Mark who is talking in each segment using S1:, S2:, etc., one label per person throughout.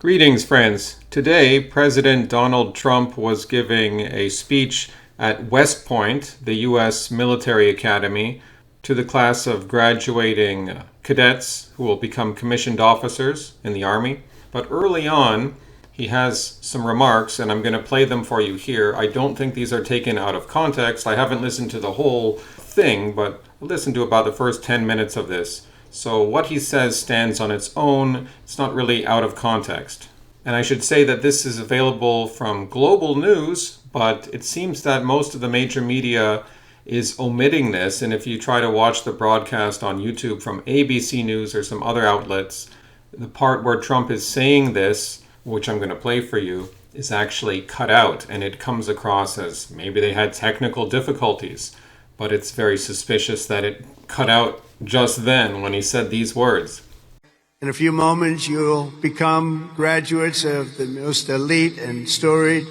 S1: Greetings, friends. Today, President Donald Trump was giving a speech at West Point, the U.S. military academy, to the class of graduating cadets who will become commissioned officers in the Army. But early on, he has some remarks, and I'm going to play them for you here. I don't think these are taken out of context. I haven't listened to the whole thing, but I listened to about the first 10 minutes of this. So what he says stands on its own. It's not really out of context. And I should say that this is available from Global News, but it seems that most of the major media is omitting this. And if you try to watch the broadcast on YouTube from ABC News or some other outlets, the part where Trump is saying this, which I'm going to play for you, is actually cut out. And it comes across as maybe they had technical difficulties. But it's very suspicious that it cut out just then when he said these words.
S2: In a few moments, you'll become graduates of the most elite and storied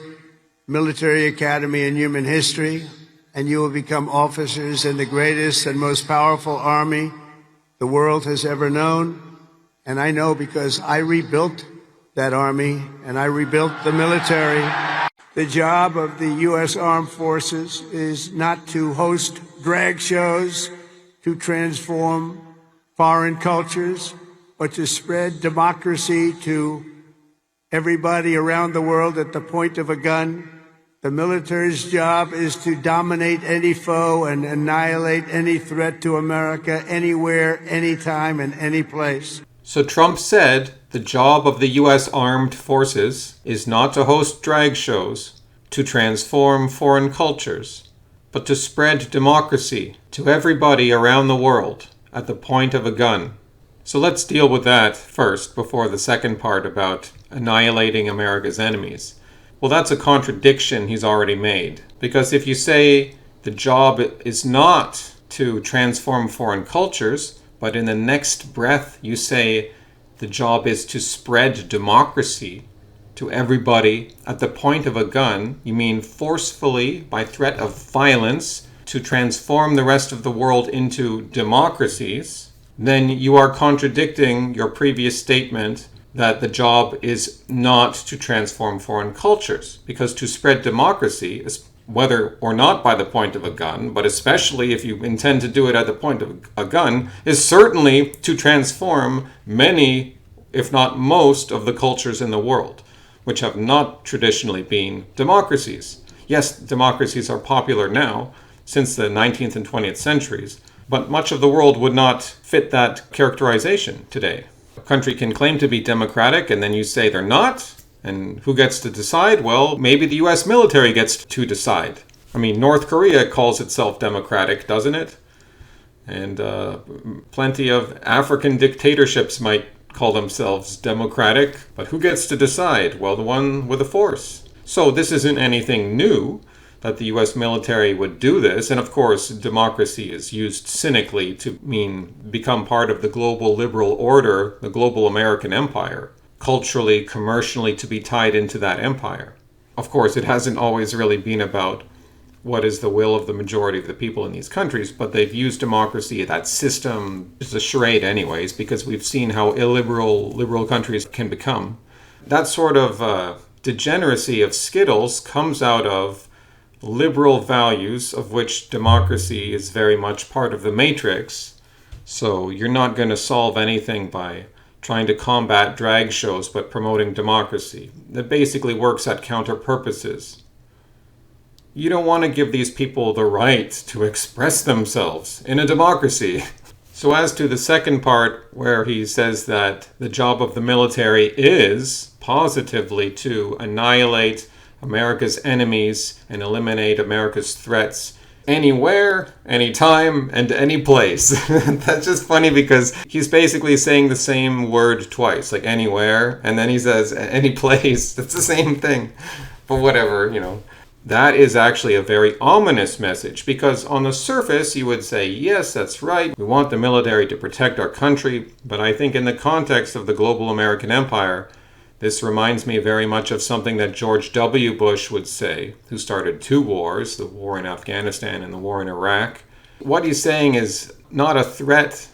S2: military academy in human history, and you will become officers in the greatest and most powerful army the world has ever known. And I know because I rebuilt that army and I rebuilt the military. The job of the U.S. Armed Forces is not to host drag shows, to transform foreign cultures, but to spread democracy to everybody around the world at the point of a gun. The military's job is to dominate any foe and annihilate any threat to America anywhere, anytime, and any place.
S1: So Trump said the job of the U.S. Armed Forces is not to host drag shows, to transform foreign cultures, but to spread democracy to everybody around the world at the point of a gun. So let's deal with that first before the second part about annihilating America's enemies. Well, that's a contradiction he's already made. Because if you say the job is not to transform foreign cultures, but in the next breath you say the job is to spread democracy to everybody at the point of a gun, you mean forcefully, by threat of violence, to transform the rest of the world into democracies, then you are contradicting your previous statement that the job is not to transform foreign cultures. Because to spread democracy, whether or not by the point of a gun, but especially if you intend to do it at the point of a gun, is certainly to transform many, if not most, of the cultures in the world, which have not traditionally been democracies. Yes, democracies are popular now, since the 19th and 20th centuries, but much of the world would not fit that characterization today. A country can claim to be democratic, and then you say they're not, and who gets to decide? Well, maybe the U.S. military gets to decide. I mean, North Korea calls itself democratic, doesn't it? And plenty of African dictatorships might call themselves democratic, but who gets to decide? Well, the one with the force. So this isn't anything new that the U.S. military would do this, and of course democracy is used cynically to mean become part of the global liberal order, the global American empire, culturally, commercially to be tied into that empire. Of course, it hasn't always really been about what is the will of the majority of the people in these countries, but they've used democracy, that system, is a charade anyways, because we've seen how illiberal liberal countries can become. That sort of degeneracy of skittles comes out of liberal values, of which democracy is very much part of the matrix. So you're not going to solve anything by trying to combat drag shows, but promoting democracy. That basically works at counter purposes. You don't want to give these people the right to express themselves in a democracy. So as to the second part, where he says that the job of the military is positively to annihilate America's enemies and eliminate America's threats anywhere, anytime, and any place. That's just funny because he's basically saying the same word twice, like anywhere, and then he says any place. That's the same thing. But whatever, That is actually a very ominous message, because on the surface you would say, yes, that's right, we want the military to protect our country, but I think in the context of the global American empire, this reminds me very much of something that George W. Bush would say, who started two wars, the war in Afghanistan and the war in Iraq. What he's saying is not a threat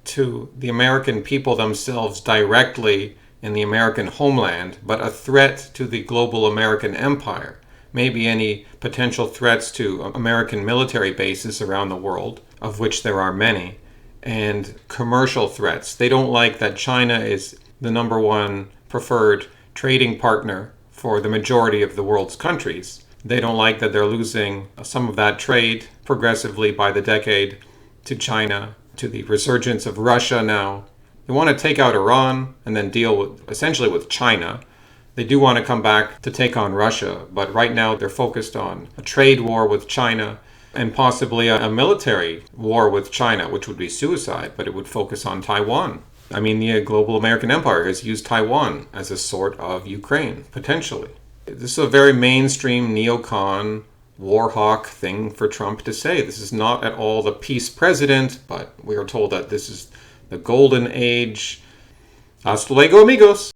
S1: to the American people themselves directly in the American homeland, but a threat to the global American empire. Maybe any potential threats to American military bases around the world, of which there are many, and commercial threats. They don't like that China is the number one preferred trading partner for the majority of the world's countries. They don't like that they're losing some of that trade progressively by the decade to China, to the resurgence of Russia now. They want to take out Iran and then deal with, essentially with China. They do want to come back to take on Russia, but right now they're focused on a trade war with China and possibly a military war with China, which would be suicide, but it would focus on Taiwan. I mean, the global American empire has used Taiwan as a sort of Ukraine, potentially. This is a very mainstream neocon, war hawk thing for Trump to say. This is not at all the peace president, but we are told that this is the golden age. Hasta luego, amigos!